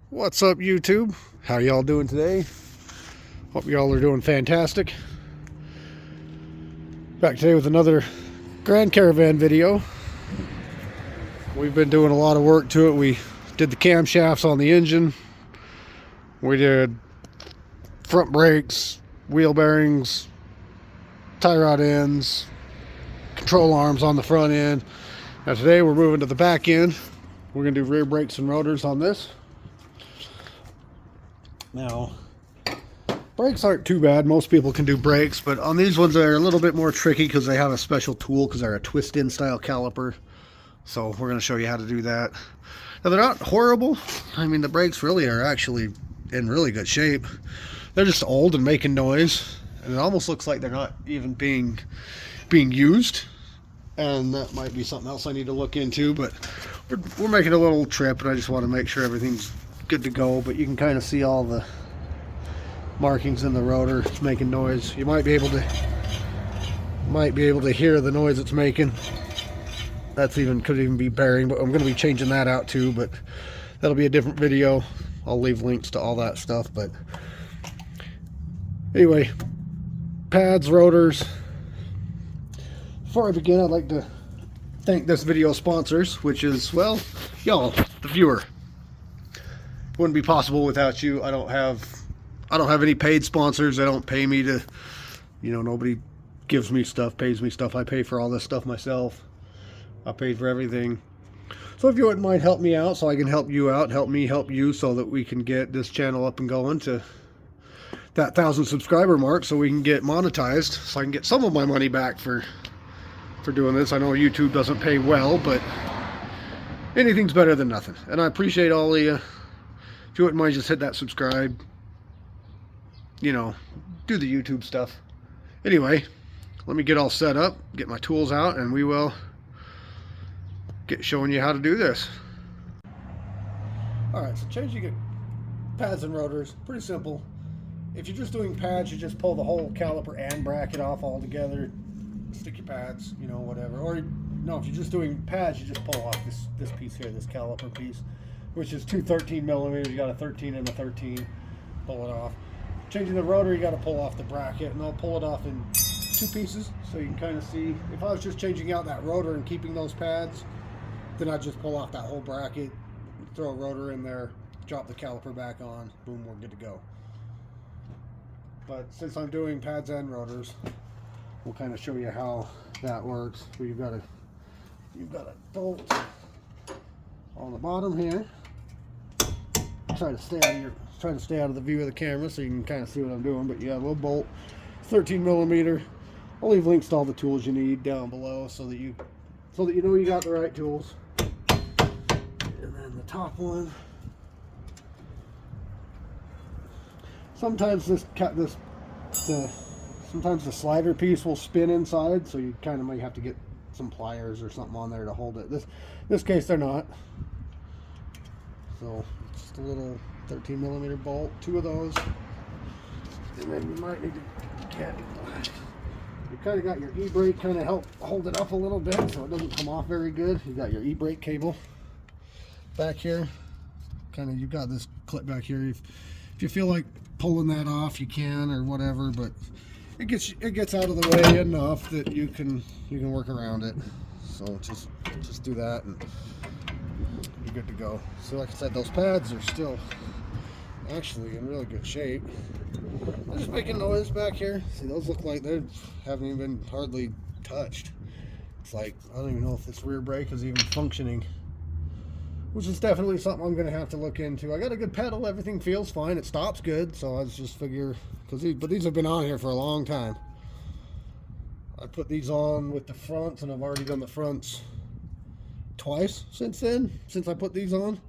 What's up, YouTube? How y'all doing today? Hope y'all are doing fantastic. Back today with another Grand Caravan video. We've been doing a lot of work to it. We did the camshafts on the engine. We did front brakes, wheel bearings, tie rod ends, control arms on the front end. Now today we're moving to the back end. We're going to do rear brakes and rotors on this. Now, brakes aren't too bad. Most people can do brakes, but on these ones they're a little bit more tricky because they have a special tool because they're a twist-in style caliper. So we're going to show you how to do that. Now, they're not horrible. I mean, the brakes really are actually in really good shape. They're just old and making noise, and it almost looks like they're not even being used. And that might be something else I need to look into, but we're making a little trip, and I just want to make sure everything's good to go. But you can kind of see all the markings in the rotor. It's making noise. You might be able to hear the noise it's making. Could even be bearing, but I'm going to be changing that out too, but that'll be a different video. I'll leave links to all that stuff. But anyway, pads, rotors. Before I begin, I'd like to thank this video sponsors, which is, well, y'all, the viewer. Wouldn't be possible without you. I don't have any paid sponsors. They don't pay me to, nobody gives me stuff, pays me stuff. I pay for all this stuff myself. I paid for everything. So if you wouldn't mind, help me out so I can help you out, help me help you, so that we can get this channel up and going to that 1,000 subscriber mark, so we can get monetized, so I can get some of my money back for doing this. I know YouTube doesn't pay well, but anything's better than nothing. And I appreciate all of you. If you wouldn't mind, just hit that subscribe. Do the YouTube stuff. Anyway, let me get all set up, get my tools out, and we will get showing you how to do this. Alright, so changing it, pads and rotors, pretty simple. If you're just doing pads, you just pull the whole caliper and bracket off all together. Stick your pads, whatever. Or no, if you're just doing pads, you just pull off this piece here, this caliper piece, which is two 13 millimeters. You got a 13 and a 13. Pull it off. Changing the rotor, you got to pull off the bracket, and I'll pull it off in two pieces so you can kind of see. If I was just changing out that rotor and keeping those pads, then I'd just pull off that whole bracket, throw a rotor in there, drop the caliper back on, boom, we're good to go. But since I'm doing pads and rotors, we'll kind of show you how that works. You've got a bolt on the bottom here. Try to stay out of the view of the camera so you can kind of see what I'm doing. But you got a little bolt, 13 millimeter. I'll leave links to all the tools you need down below so that you know you got the right tools. And then the top one. Sometimes sometimes the slider piece will spin inside, so you kind of might have to get some pliers or something on there to hold it. This case they're not. So just a little 13 millimeter bolt, two of those. And then you might need to get, you kind of got your e-brake kind of help hold it up a little bit so it doesn't come off very good. You got your e-brake cable back here. You've got this clip back here. If you feel like pulling that off, you can, or whatever, but it gets out of the way enough that you can work around it. So just do that and you're good to go. So like I said, those pads are still actually in really good shape. They're just making noise back here. See, those look like they haven't even been hardly touched. It's like, I don't even know if this rear brake is even functioning, which is definitely something I'm going to have to look into. I got a good pedal, everything feels fine, it stops good, so I was just figure, but these have been on here for a long time. I put these on with the fronts, and I've already done the fronts twice since I put these on.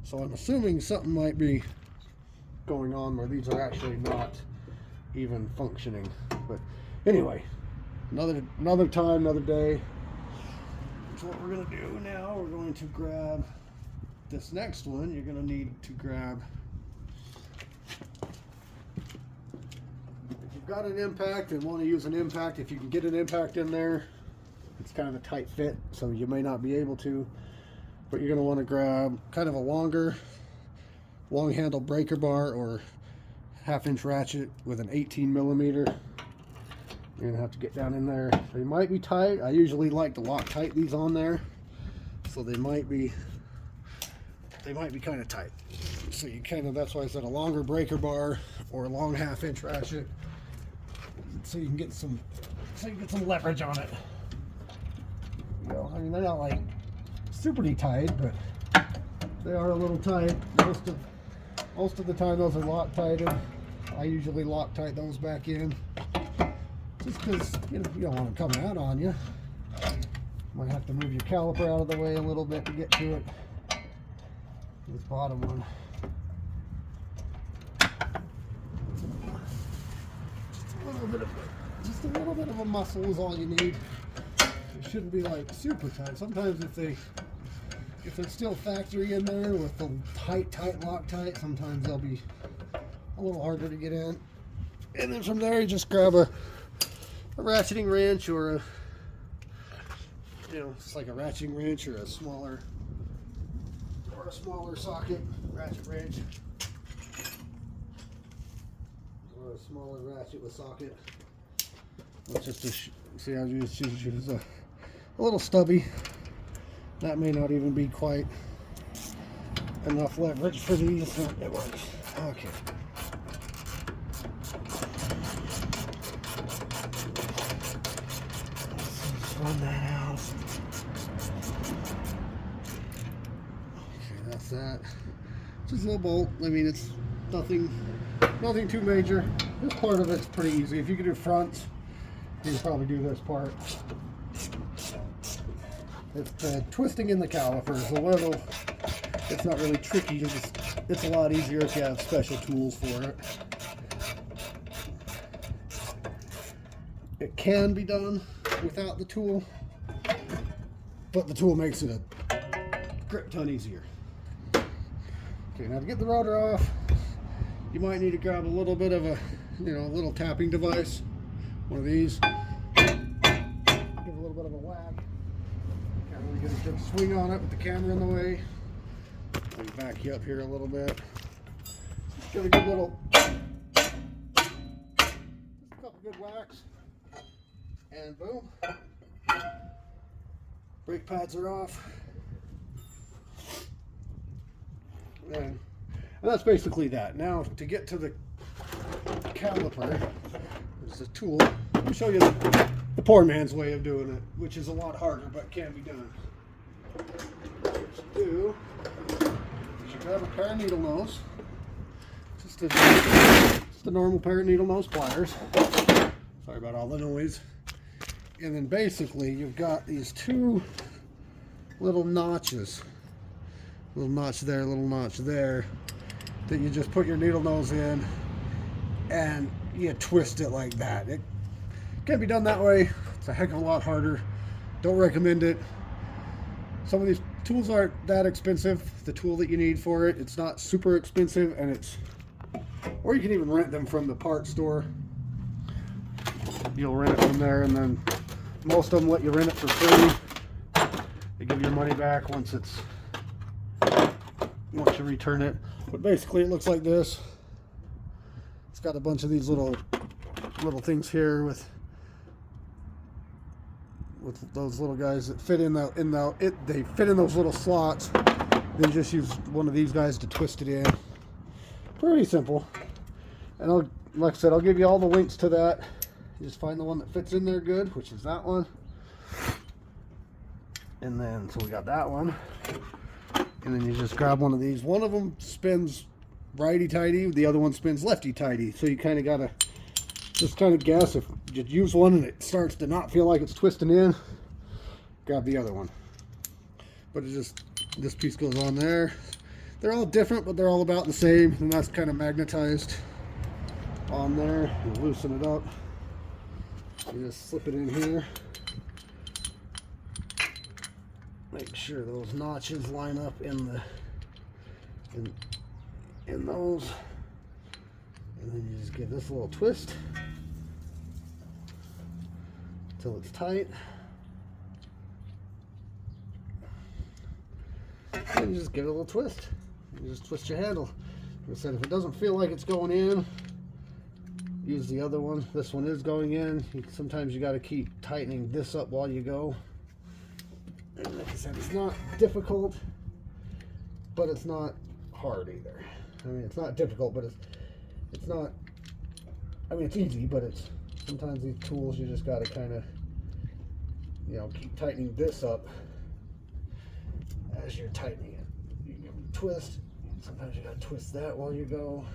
So I'm assuming something might be going on where these are actually not even functioning. But anyway, another time, another day. So what we're going to do now, we're going to grab this next one. You're going to need to grab, if you've got an impact and want to use an impact, if you can get an impact in there, it's kind of a tight fit, so you may not be able to, but you're going to want to grab kind of a longer long handle breaker bar or 1/2 inch ratchet with an 18 millimeter. You're gonna have to get down in there. They might be tight. I usually like to Loctite these on there, so they might be kind of tight. So you kind of, that's why I said a longer breaker bar or a long 1/2 inch ratchet, so you can get some leverage on it. You know, I mean, they're not like super tight, but they are a little tight. Most of the time those are Loctited. I usually Loctite those back in, just because you don't want them coming out on you. Might have to move your caliper out of the way a little bit to get to it. This bottom one. Just a little bit of a muscle is all you need. It shouldn't be like super tight. Sometimes if they're still factory in there with the tight Loctite, sometimes they'll be a little harder to get in. And then from there you just grab a ratcheting wrench or it's like a ratcheting wrench or a smaller socket ratchet wrench, or a smaller ratchet with socket. It's just see how you use a little stubby. That may not even be quite enough leverage for these. It works. Okay. Let's run that out. Okay, that's that. Just a little bolt. I mean, it's nothing too major. This part of it's pretty easy. If you can do fronts, you can probably do this part. It's twisting in the calipers. A little, it's not really tricky. It's a lot easier if you have special tools for it. It can be done without the tool, but the tool makes it a grip ton easier. Okay, now to get the rotor off, you might need to grab a little bit of a little tapping device, one of these. Give a little bit of a whack. Can't really get a good swing on it with the camera in the way. Let me back you up here a little bit. Just give a good little, just a couple good whacks, and boom. Brake pads are off. And that's basically that. Now to get to the caliper, there's a tool. Let me show you the poor man's way of doing it, which is a lot harder but can be done. What you do is you grab a pair of needle nose, just a normal pair of needle nose pliers. Sorry about all the noise. And then basically you've got these two little notches. Little notch there, little notch there, that you just put your needle nose in and you twist it like that. It can be done that way. It's a heck of a lot harder. Don't recommend it. Some of these tools aren't that expensive. The tool that you need for it, it's not super expensive, and or you can even rent them from the parts store. You'll rent it from there, and then most of them let you rent it for free. They give you your money back once you return it. But basically it looks like this. It's got a bunch of these little things here with those little guys that fit they fit in those little slots. Then just use one of these guys to twist it in. Pretty simple. And like I said, I'll give you all the links to that. You just find the one that fits in there good, which is that one. And then so we got that one. And then you just grab one of these. One of them spins righty-tighty, the other one spins lefty-tighty. So you kind of gotta just kind of guess. If you use one and it starts to not feel like it's twisting in, grab the other one. But this piece goes on there. They're all different, but they're all about the same, and that's kind of magnetized on there. You loosen it up. You just slip it in here. Make sure those notches line up in those, and then you just give this a little twist until it's tight. And you just give it a little twist. You just twist your handle. Like I said, if it doesn't feel like it's going in, use the other one. This one is going in. Sometimes you got to keep tightening this up while you go. And like I said, it's not difficult, but it's not hard either. I mean, it's not difficult, but it's not, I mean, it's easy, but it's, sometimes these tools you just got to kind of, you know, keep tightening this up as you're tightening it. You can twist, sometimes you got to twist that while you go.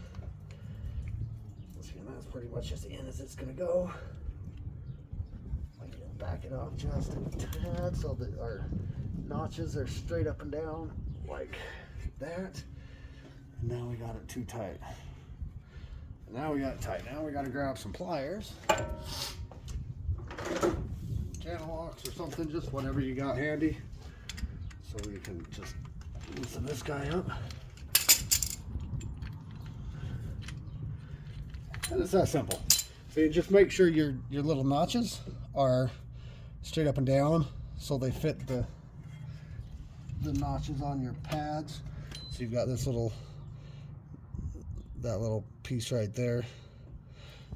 See, and that's pretty much as in as it's going to go. Back it off just a tad so that our notches are straight up and down like that. And now we got it too tight. Now we got it tight. Now we got to grab some pliers, channel locks or something, just whatever you got handy, so we can just loosen this guy up. And it's that simple. So you just make sure your little notches are straight up and down so they fit the notches on your pads. So you've got this little, that little piece right there,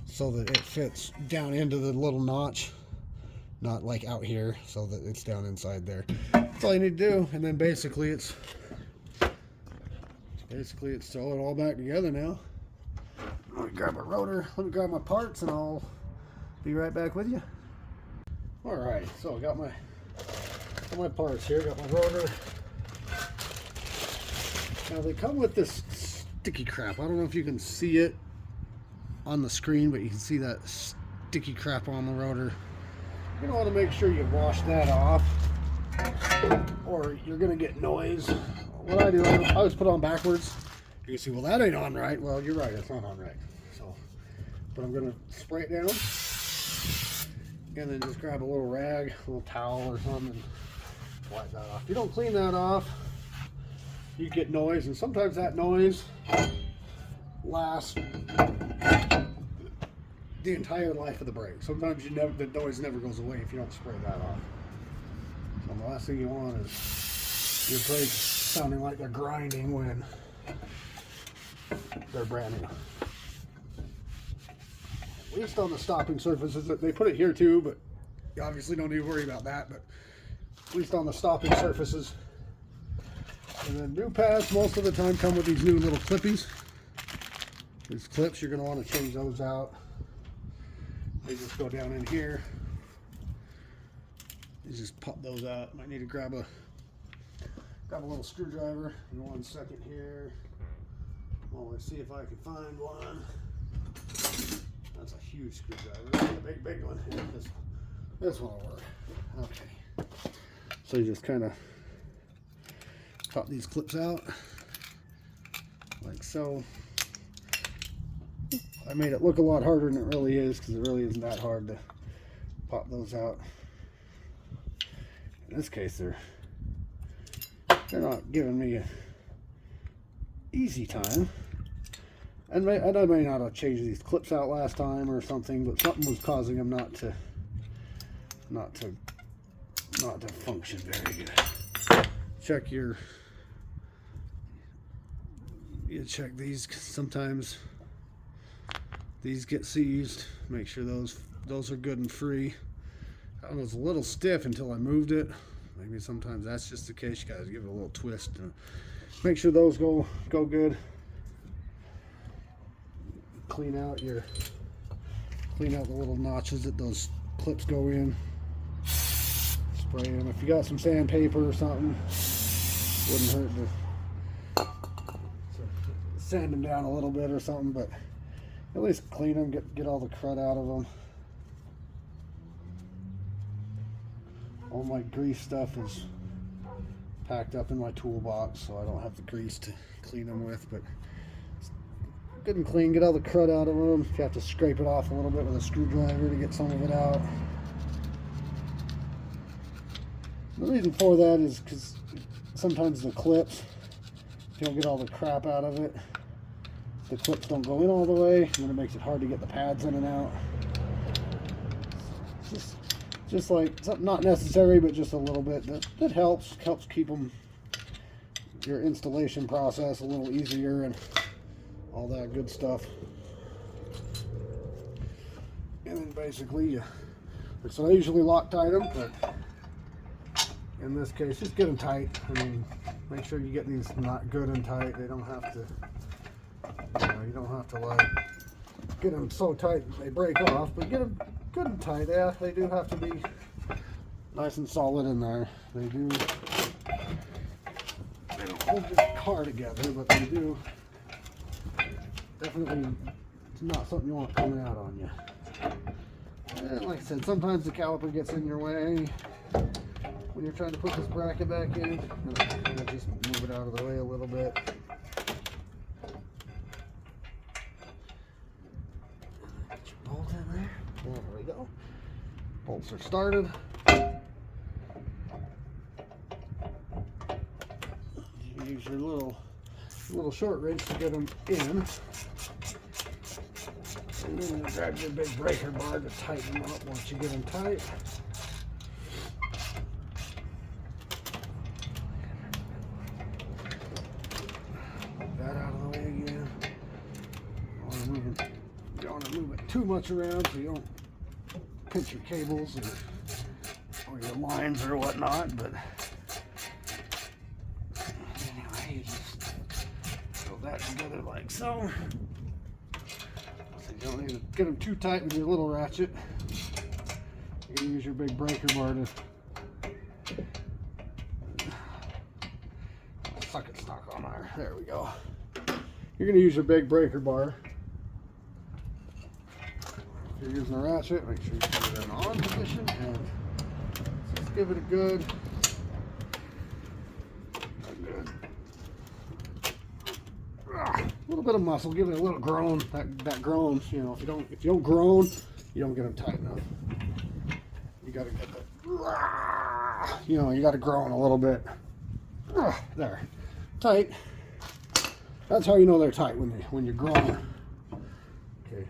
so that it fits down into the little notch, not like out here, so that it's down inside there. That's all you need to do. And then basically it's throw it all back together now. Let me grab my rotor, let me grab my parts, and I'll be right back with you. Alright, so I got my parts here, got my rotor. Now they come with this sticky crap. I don't know if you can see it on the screen, but you can see that sticky crap on the rotor. You're going to want to make sure you wash that off, or you're going to get noise. What I do, I always put it on backwards. You can see, well, that ain't on right. Well, you're right, it's not on right. So, but I'm going to spray it down. And then just grab a little rag, a little towel or something, and wipe that off. If you don't clean that off, you get noise, and sometimes that noise lasts the entire life of the brake. Sometimes the noise never goes away if you don't spray that off. So the last thing you want is your brakes sounding like they're grinding when they're brand new. At least on the stopping surfaces, they put it here too, but you obviously don't need to worry about that, but at least on the stopping surfaces. And then new pads most of the time come with these new little clippies. These clips, you're going to want to change those out. They just go down in here. You just pop those out. Might need to grab a little screwdriver in 1 second here. Well, let's see if I can find one. That's a huge screwdriver. That's a big one. Yeah, this one will work. Okay. So you just kind of pop these clips out like so. I made it look a lot harder than it really is, because it really isn't that hard to pop those out. In this case, they're not giving me an easy time. And I may not have changed these clips out last time or something, but something was causing them not to function very good. Check you check these, 'cause sometimes these get seized. Make sure those are good and free. That was a little stiff until I moved it. Maybe sometimes that's just the case. You guys give it a little twist and make sure those go good. Clean out the little notches that those clips go in. Spray them. If you got some sandpaper or something, wouldn't hurt to sand them down a little bit or something, but at least clean them, get all the crud out of them. All my grease stuff is packed up in my toolbox, so I don't have the grease to clean them with, but good and clean. Get all the crud out of them. If you have to scrape it off a little bit with a screwdriver to get some of it out. The reason for that is because sometimes the clips, if you don't get all the crap out of it, the clips don't go in all the way, and then it makes it hard to get the pads in and out. Just like something not necessary, but just a little bit. That helps keep your installation process a little easier, and all that good stuff. And then basically, so I usually Loctite them, but in this case, just get them tight. I mean, make sure you get these not good and tight. They don't have to, you don't have to like get them so tight they break off, but get them good and tight. Yeah, they do have to be nice and solid in there. They don't hold the car together, but they do. Definitely, it's not something you want coming out on you. And like I said, sometimes the caliper gets in your way when you're trying to put this bracket back in. And just move it out of the way a little bit. Get your bolt in there. There we go. Bolts are started. You use your little short wrench to get them in. And then you grab your big breaker bar to tighten them up once you get them tight. Move that out of the way again. You don't want to move it too much around so you don't pinch your cables or your lines or whatnot. But anyway, you just throw that together like so. You don't need to get them too tight with your little ratchet. You can use your big breaker bar to suck it stock on there. There we go. You're going to use your big breaker bar. If you're using a ratchet, make sure you put it in on position and just give it a good. A little bit of muscle, give it a little groan. That groans, if you don't groan, you don't get them tight enough. You gotta get the, you gotta groan a little bit. There, tight. That's how you know they're tight when you groan. Okay.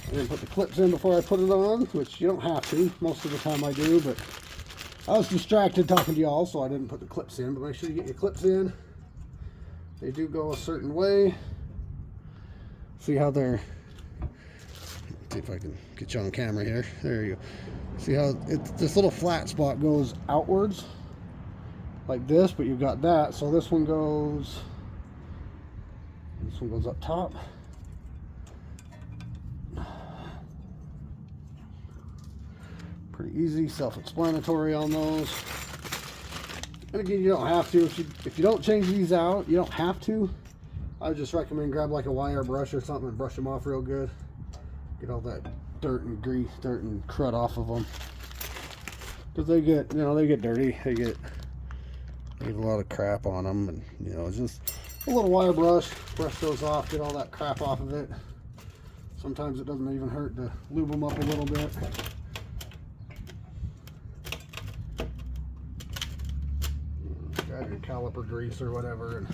I didn't put the clips in before I put it on, which you don't have to. Most of the time I do, but I was distracted talking to y'all, so I didn't put the clips in. But make sure you get your clips in. They do go a certain way. See how they're, let's see if I can get you on camera here. There you go. See how this little flat spot goes outwards like this, but you've got that. So this one goes up top. Pretty easy, self-explanatory on those. And again, you don't have to. If you don't change these out, you don't have to. I would just recommend grab like a wire brush or something and brush them off real good. Get all that dirt and grease, dirt and crud off of them. Because they get, they get dirty. They get a lot of crap on them, and it's just a little wire brush those off, get all that crap off of it. Sometimes it doesn't even hurt to lube them up a little bit. Grab your caliper grease or whatever and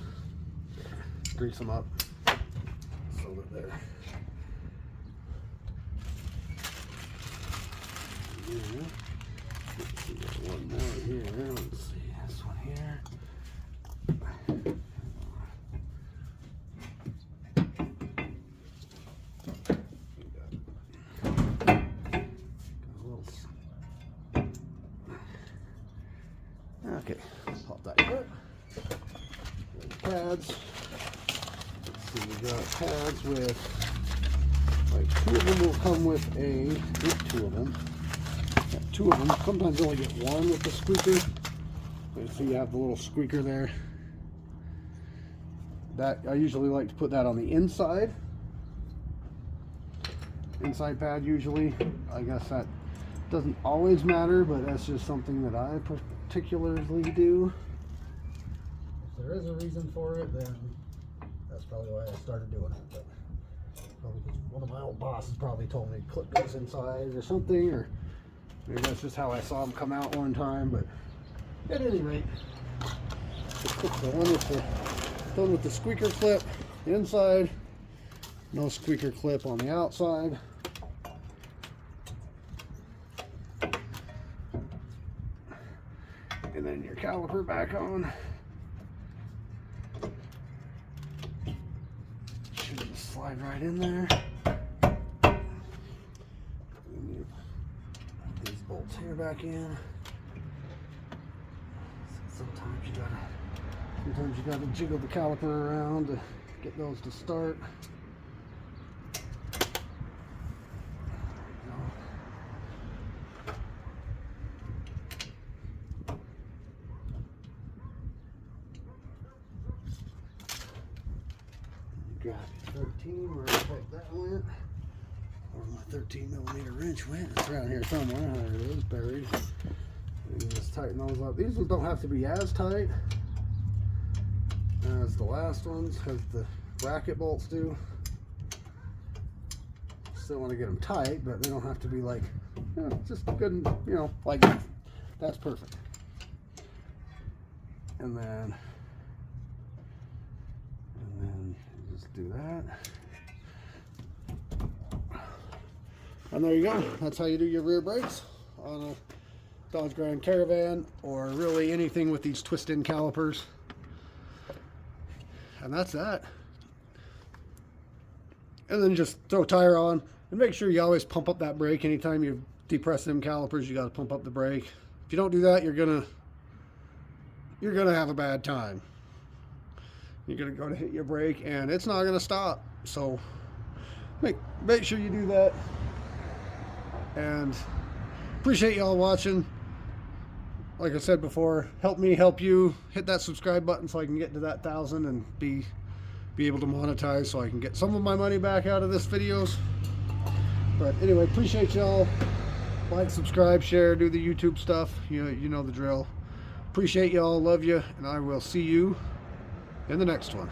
grease them up so that they're let's see, got one more here. Let's see this one here. Okay, pop that good. Pads. Let's see, we got pads with, like, 2 of them will come with a, 2 of them. Got 2 of them. Sometimes you only get 1 with the squeaker. So you have the little squeaker there. That I usually like to put that on the inside. Inside pad usually. I guess that doesn't always matter, but that's just something that I particularly do. If there is a reason for it, then that's probably why I started doing it. But probably because one of my old bosses probably told me to clip this inside or something, or maybe that's just how I saw them come out one time. But at any rate, the one with the squeaker clip inside, no squeaker clip on the outside. And then your caliper back on. slide right in there. These bolts here back in. Sometimes you gotta jiggle the caliper around to get those to start. Grab 13, where the heck that went, or my 13mm wrench went. It's around here somewhere. There it is, buried. And just tighten those up. These ones don't have to be as tight as the last ones, as the bracket bolts do. Still want to get them tight, but they don't have to be like, you know, just good, and, you know, like that. That's perfect. And then just do that. And there you go. That's how you do your rear brakes on a Dodge Grand Caravan, or really anything with these twist-in calipers. And that's that. And then just throw a tire on, and make sure you always pump up that brake. Anytime you depress them calipers, you got to pump up the brake. If you don't do that, you're gonna have a bad time. You're gonna go to hit your brake, and it's not gonna stop. So make sure you do that. And appreciate y'all watching. Like I said before, help me help you. Hit that subscribe button so I can get to that 1,000 and be able to monetize, so I can get some of my money back out of this videos. But anyway, appreciate y'all. Like, subscribe, share, do the YouTube stuff. You know the drill. Appreciate y'all. Love you, and I will see you in the next one.